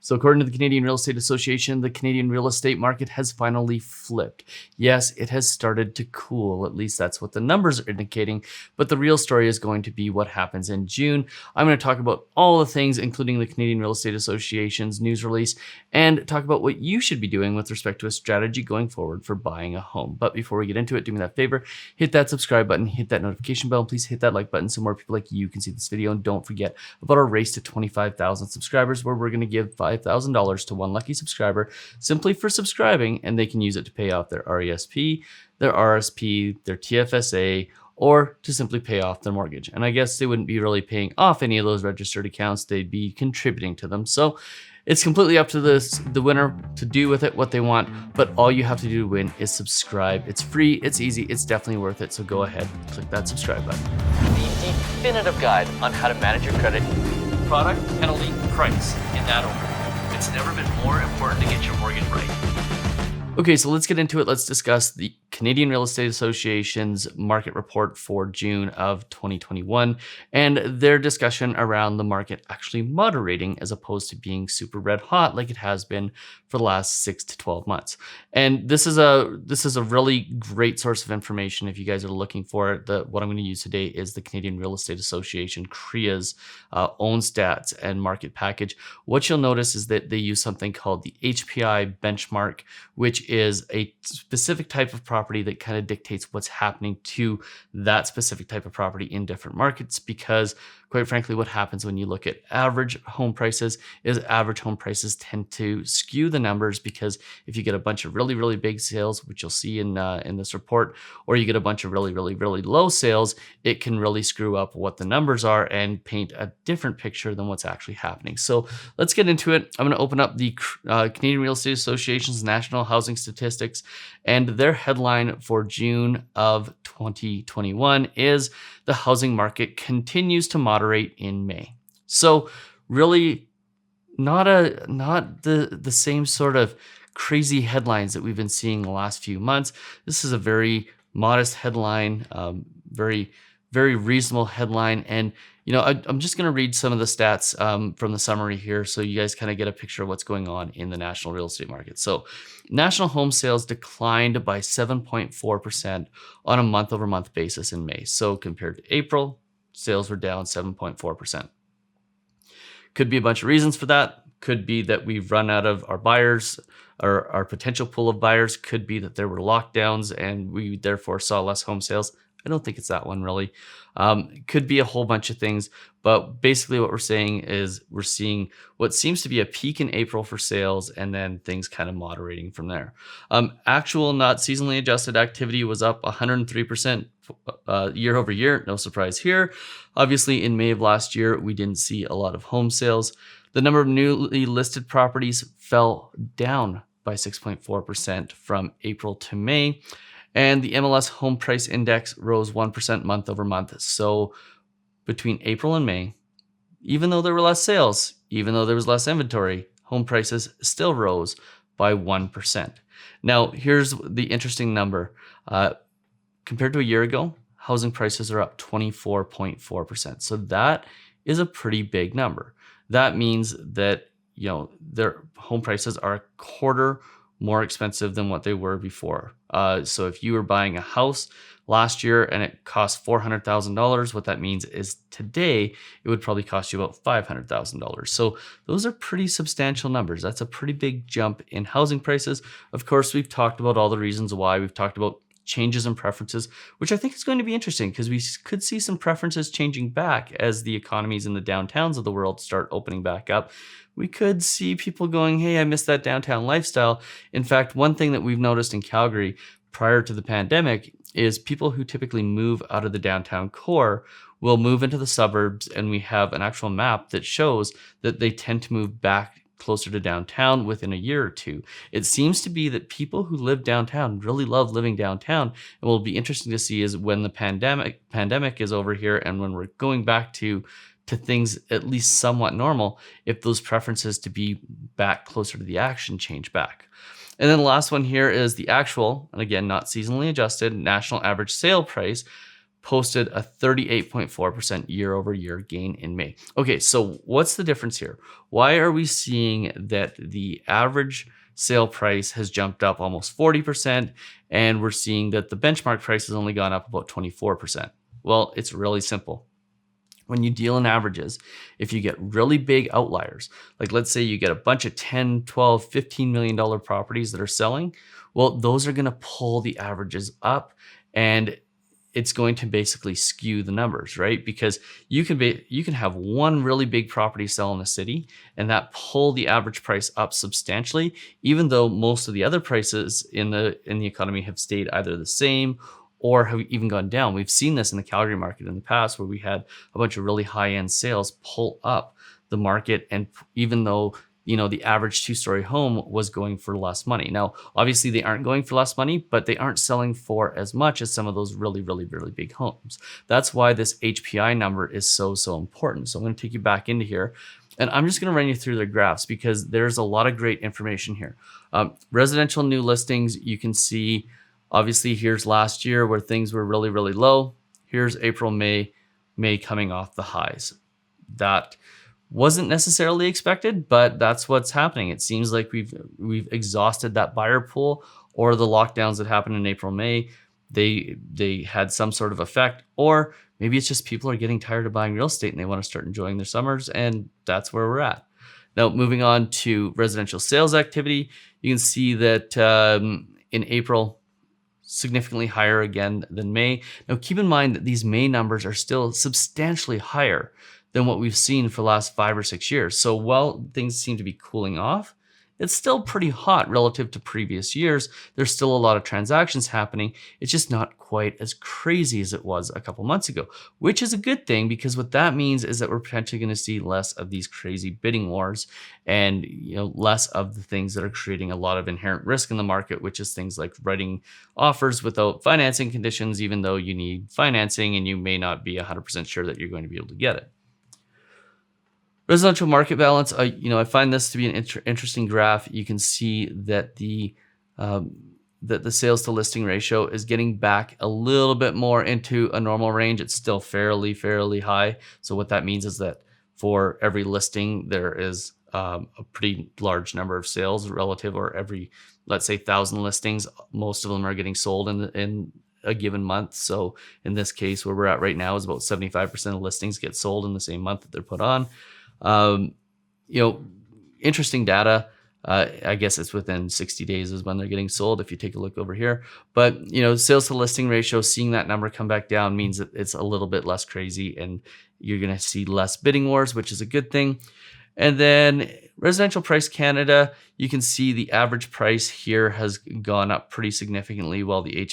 So according to the Canadian Real Estate Association, the Canadian real estate market has finally flipped. Yes, it has started to cool. At least that's what the numbers are indicating. But the real story is going to be what happens in June. I'm going to talk about all the things, including the Canadian Real Estate Association's news release, and talk about what you should be doing with respect to a strategy going forward for buying a home. But before we get into it, do me that favor, hit that subscribe button, hit that notification bell, and please hit that like button so more people like you can see this video. And don't forget about our race to 25,000 subscribers, where we're going to give $5,000 to one lucky subscriber simply for subscribing, and they can use it to pay off their RESP, their RSP, their TFSA, or to simply pay off their mortgage. And I guess they wouldn't be really paying off any of those registered accounts, they'd be contributing to them. So it's completely up to the winner to do with it what they want, but all you have to do to win is subscribe. It's free, it's easy, it's definitely worth it. So go ahead, click that subscribe button. The definitive guide on how to manage your credit: product, penalty, price, in that order. It's never been more important to get your mortgage right. Okay, so let's get into it. Let's discuss the Canadian Real Estate Association's market report for June of 2021 and their discussion around the market actually moderating as opposed to being super red hot like it has been for the last 6 to 12 months. And this is a really great source of information if you guys are looking for it. What I'm going to use today is the Canadian Real Estate Association, CREA's own stats and market package. What you'll notice is that they use something called the HPI benchmark, which is a specific type of property that kind of dictates what's happening to that specific type of property in different markets. Because quite frankly, what happens when you look at average home prices is average home prices tend to skew the numbers, because if you get a bunch of really, really big sales, which you'll see in this report, or you get a bunch of really, really, really low sales, it can really screw up what the numbers are and paint a different picture than what's actually happening. So let's get into it. I'm going to open up the Canadian Real Estate Association's National Housing Statistics, and their headline for June of 2021 is "The housing market continues to moderate in May." So really not the same sort of crazy headlines that we've been seeing the last few months. This is a very modest headline, very reasonable headline. And I'm just going to read some of the stats from the summary here so you guys kind of get a picture of what's going on in the national real estate market. So national home sales declined by 7.4% on a month-over-month basis in May. So compared to April, sales were down 7.4%. Could be a bunch of reasons for that. Could be that we've run out of our buyers, or our potential pool of buyers. Could be that there were lockdowns and we therefore saw less home sales. I don't think it's that one really. It could be a whole bunch of things, but basically what we're saying is we're seeing what seems to be a peak in April for sales and then things kind of moderating from there. Actual not seasonally adjusted activity was up 103% year over year. No surprise here. Obviously in May of last year, we didn't see a lot of home sales. The number of newly listed properties fell down by 6.4% from April to May. And the MLS Home Price Index rose 1% month over month. So between April and May, even though there were less sales, even though there was less inventory, home prices still rose by 1%. Now, here's the interesting number. Compared to a year ago, housing prices are up 24.4%. So that is a pretty big number. That means that, their home prices are a quarter more expensive than what they were before. So if you were buying a house last year and it cost $400,000, what that means is today it would probably cost you about $500,000. So those are pretty substantial numbers. That's a pretty big jump in housing prices. Of course, we've talked about all the reasons why. We've talked about changes in preferences, which I think is going to be interesting because we could see some preferences changing back as the economies in the downtowns of the world start opening back up. We could see people going, hey, I miss that downtown lifestyle. In fact, one thing that we've noticed in Calgary prior to the pandemic is people who typically move out of the downtown core will move into the suburbs, and we have an actual map that shows that they tend to move back closer to downtown within a year or two. It seems to be that people who live downtown really love living downtown, and what will be interesting to see is when the pandemic is over here and when we're going back to things at least somewhat normal, if those preferences to be back closer to the action change back. And then the last one here is the actual, and again, not seasonally adjusted, national average sale price posted a 38.4% year over year gain in May. Okay, so what's the difference here? Why are we seeing that the average sale price has jumped up almost 40%, and we're seeing that the benchmark price has only gone up about 24%? Well, it's really simple. When you deal in averages, if you get really big outliers, like let's say you get a bunch of 10, 12, $15 million properties that are selling, well, those are going to pull the averages up, and it's going to basically skew the numbers, right? Because you can have one really big property sell in a city and that pull the average price up substantially, even though most of the other prices in the economy have stayed either the same or have even gone down. We've seen this in the Calgary market in the past, where we had a bunch of really high-end sales pull up the market, and even though the average two-story home was going for less money. Now, obviously they aren't going for less money, but they aren't selling for as much as some of those really, really, really big homes. That's why this HPI number is so, so important. So I'm going to take you back into here, and I'm just going to run you through the graphs because there's a lot of great information here. Residential new listings, you can see, obviously here's last year where things were really, really low. Here's April, May coming off the highs. That wasn't necessarily expected, but that's what's happening. It seems like we've exhausted that buyer pool, or the lockdowns that happened in April, May, they had some sort of effect, or maybe it's just people are getting tired of buying real estate and they want to start enjoying their summers, and that's where we're at. Now, moving on to residential sales activity, you can see that in April, significantly higher again than May. Now, keep in mind that these May numbers are still substantially higher than what we've seen for the last 5 or 6 years. So while things seem to be cooling off, it's still pretty hot relative to previous years. There's still a lot of transactions happening. It's just not quite as crazy as it was a couple months ago, which is a good thing, because what that means is that we're potentially going to see less of these crazy bidding wars, and less of the things that are creating a lot of inherent risk in the market, which is things like writing offers without financing conditions, even though you need financing and you may not be 100% sure that you're going to be able to get it. Residential market balance, I find this to be an interesting graph. You can see that the sales to listing ratio is getting back a little bit more into a normal range. It's still fairly high. So what that means is that for every listing, there is a pretty large number of sales relative, or every, let's say, 1,000 listings, most of them are getting sold in a given month. So in this case, where we're at right now is about 75% of listings get sold in the same month that they're put on. Interesting data. I guess it's within 60 days is when they're getting sold, if you take a look over here. But, sales to listing ratio, seeing that number come back down means that it's a little bit less crazy, and you're going to see less bidding wars, which is a good thing. And then residential price Canada, you can see the average price here has gone up pretty significantly, while the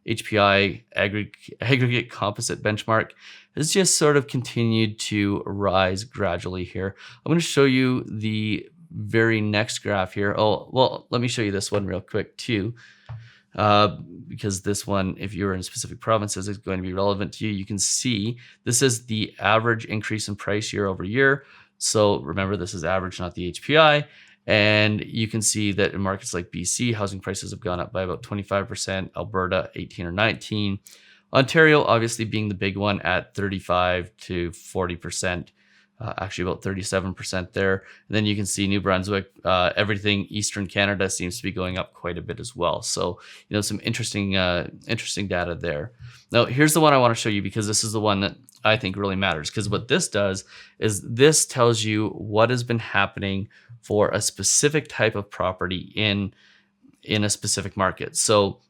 HPI aggregate composite benchmark has just sort of continued to rise gradually here. I'm going to show you the very next graph here. Oh, well, let me show you this one real quick too, because this one, if you're in specific provinces, is going to be relevant to you. You can see this is the average increase in price year over year. So remember, this is average, not the HPI. And you can see that in markets like BC, housing prices have gone up by about 25%, Alberta 18 or 19, Ontario obviously being the big one at 35 to 40%, actually about 37% there. And then you can see New Brunswick, everything Eastern Canada seems to be going up quite a bit as well. So, some interesting data there. Now, here's the one I want to show you, because this is the one that I think really matters, because what this does is this tells you what has been happening for a specific type of property in a specific market. So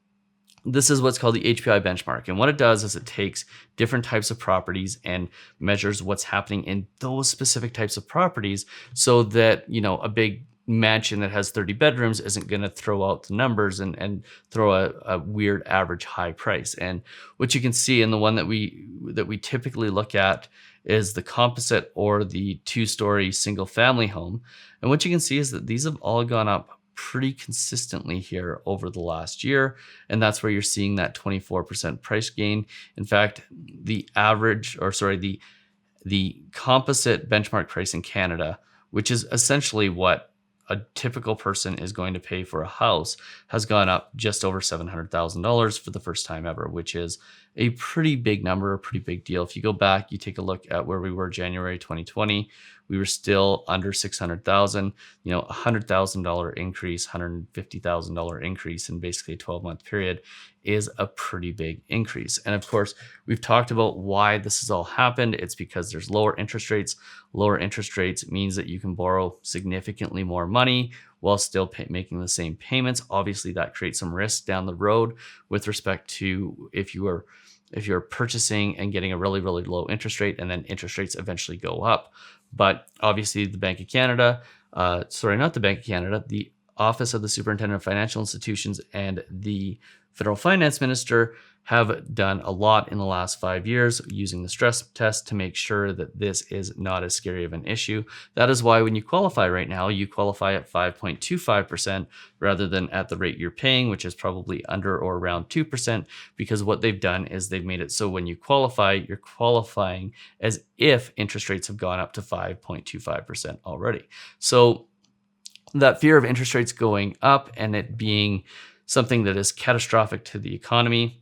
this is what's called the HPI benchmark. And what it does is it takes different types of properties and measures what's happening in those specific types of properties, so that, a big mansion that has 30 bedrooms isn't going to throw out the numbers and throw a weird average high price. And what you can see in the one that we typically look at is the composite, or the 2-story single family home. And what you can see is that these have all gone up pretty consistently here over the last year, and that's where you're seeing that 24% price gain. In fact, the composite benchmark price in Canada, which is essentially what a typical person is going to pay for a house has gone up just over $700,000 for the first time ever, which is a pretty big number, a pretty big deal. If you go back, you take a look at where we were January 2020, we were still under 600,000, $100,000 increase, $150,000 increase in basically a 12-month period is a pretty big increase. And of course, we've talked about why this has all happened. It's because there's lower interest rates. Lower interest rates means that you can borrow significantly more money while still making the same payments. Obviously, that creates some risk down the road with respect to if you're purchasing and getting a really, really low interest rate and then interest rates eventually go up. But obviously the Bank of Canada, not the Bank of Canada, the Office of the Superintendent of Financial Institutions and the Federal Finance Minister have done a lot in the last 5 years using the stress test to make sure that this is not as scary of an issue. That is why when you qualify right now, you qualify at 5.25% rather than at the rate you're paying, which is probably under or around 2%, because what they've done is they've made it so when you qualify, you're qualifying as if interest rates have gone up to 5.25% already. So that fear of interest rates going up and it being something that is catastrophic to the economy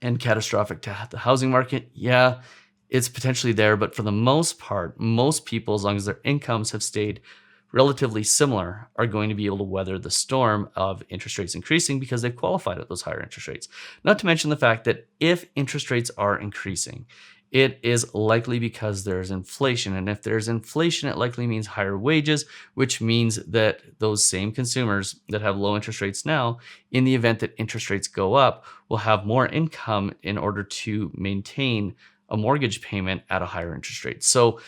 and catastrophic to the housing market, yeah, it's potentially there. But for the most part, most people, as long as their incomes have stayed relatively similar, are going to be able to weather the storm of interest rates increasing because they've qualified at those higher interest rates. Not to mention the fact that if interest rates are increasing, it is likely because there's inflation. And if there's inflation, it likely means higher wages, which means that those same consumers that have low interest rates now, in the event that interest rates go up, will have more income in order to maintain a mortgage payment at a higher interest rate. So,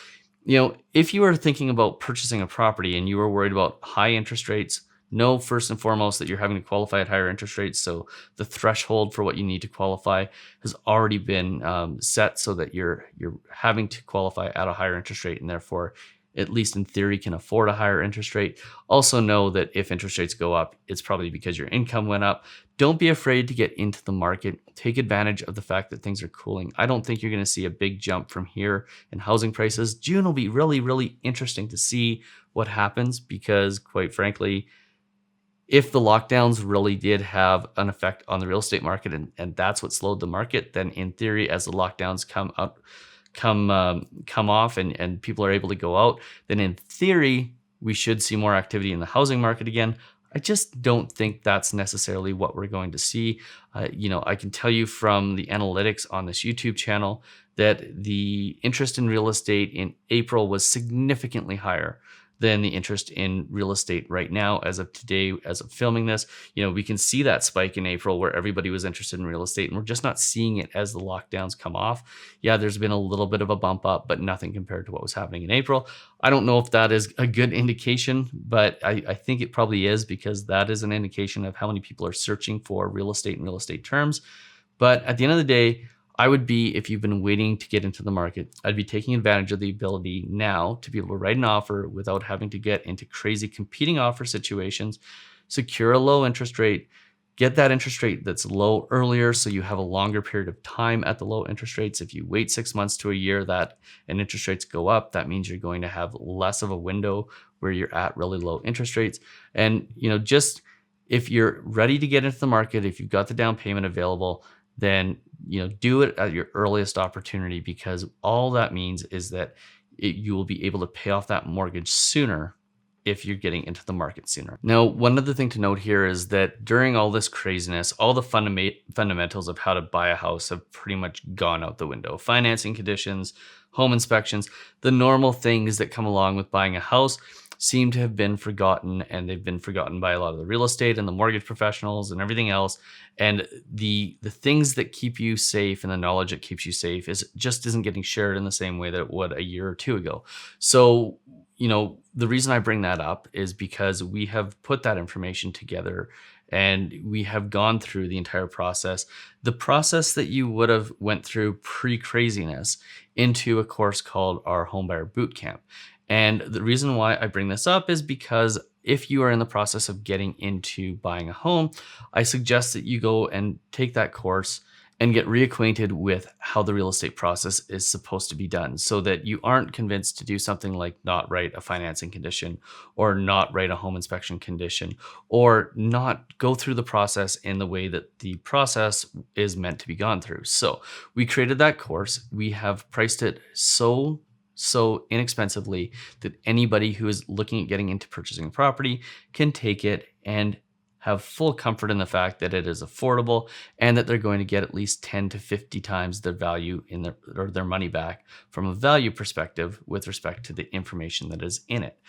if you are thinking about purchasing a property and you are worried about high interest rates, know first and foremost that you're having to qualify at higher interest rates. So the threshold for what you need to qualify has already been set so that you're having to qualify at a higher interest rate and therefore, at least in theory, can afford a higher interest rate. Also know that if interest rates go up, it's probably because your income went up. Don't be afraid to get into the market. Take advantage of the fact that things are cooling. I don't think you're going to see a big jump from here in housing prices. June will be really, really interesting to see what happens because, quite frankly, if the lockdowns really did have an effect on the real estate market and that's what slowed the market, then in theory, as the lockdowns come off and people are able to go out, then in theory, we should see more activity in the housing market again. I just don't think that's necessarily what we're going to see. I can tell you from the analytics on this YouTube channel that the interest in real estate in April was significantly higher than the interest in real estate right now. As of today, as of filming this, we can see that spike in April where everybody was interested in real estate and we're just not seeing it as the lockdowns come off. Yeah, there's been a little bit of a bump up, but nothing compared to what was happening in April. I don't know if that is a good indication, but I think it probably is because that is an indication of how many people are searching for real estate and real estate terms. But at the end of the day, I would be, if you've been waiting to get into the market, I'd be taking advantage of the ability now to be able to write an offer without having to get into crazy competing offer situations, secure a low interest rate, get that interest rate that's low earlier so you have a longer period of time at the low interest rates. If you wait 6 months to a year and interest rates go up, that means you're going to have less of a window where you're at really low interest rates. And, just if you're ready to get into the market, if you've got the down payment available, then do it at your earliest opportunity because all that means is that you will be able to pay off that mortgage sooner if you're getting into the market sooner. Now, one other thing to note here is that during all this craziness, all the fundamentals of how to buy a house have pretty much gone out the window. Financing conditions, home inspections, the normal things that come along with buying a house seem to have been forgotten, and they've been forgotten by a lot of the real estate and the mortgage professionals and everything else. And the things that keep you safe and the knowledge that keeps you safe isn't getting shared in the same way that it would a year or two ago. So, the reason I bring that up is because we have put that information together and we have gone through the entire process, the process that you would have went through pre-craziness into a course called our Homebuyer Bootcamp. And the reason why I bring this up is because if you are in the process of getting into buying a home, I suggest that you go and take that course and get reacquainted with how the real estate process is supposed to be done so that you aren't convinced to do something like not write a financing condition or not write a home inspection condition or not go through the process in the way that the process is meant to be gone through. So we created that course. We have priced it so inexpensively that anybody who is looking at getting into purchasing a property can take it and have full comfort in the fact that it is affordable and that they're going to get at least 10 to 50 times their value in their money back from a value perspective with respect to the information that is in it.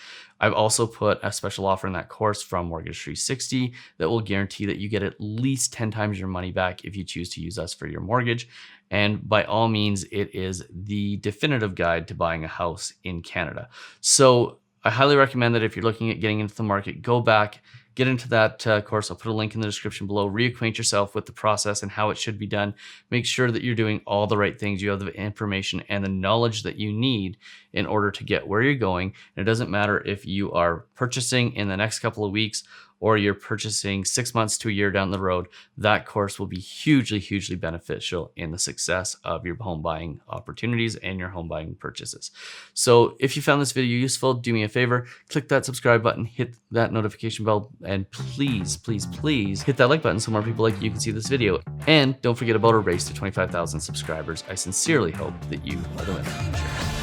I've also put a special offer in that course from Mortgage 360 that will guarantee that you get at least 10 times your money back if you choose to use us for your mortgage. And by all means, it is the definitive guide to buying a house in Canada. So I highly recommend that if you're looking at getting into the market, go back, get into that course. I'll put a link in the description below. Reacquaint yourself with the process and how it should be done. Make sure that you're doing all the right things. You have the information and the knowledge that you need in order to get where you're going. And it doesn't matter if you are purchasing in the next couple of weeks or you're purchasing 6 months to a year down the road. That course will be hugely beneficial in the success of your home buying opportunities and your home buying purchases. So if you found this video useful, do me a favor, click that subscribe button, hit that notification bell, and please hit that like button so more people like you can see this video. And don't forget about our race to 25,000 subscribers. I sincerely hope that you are the winner.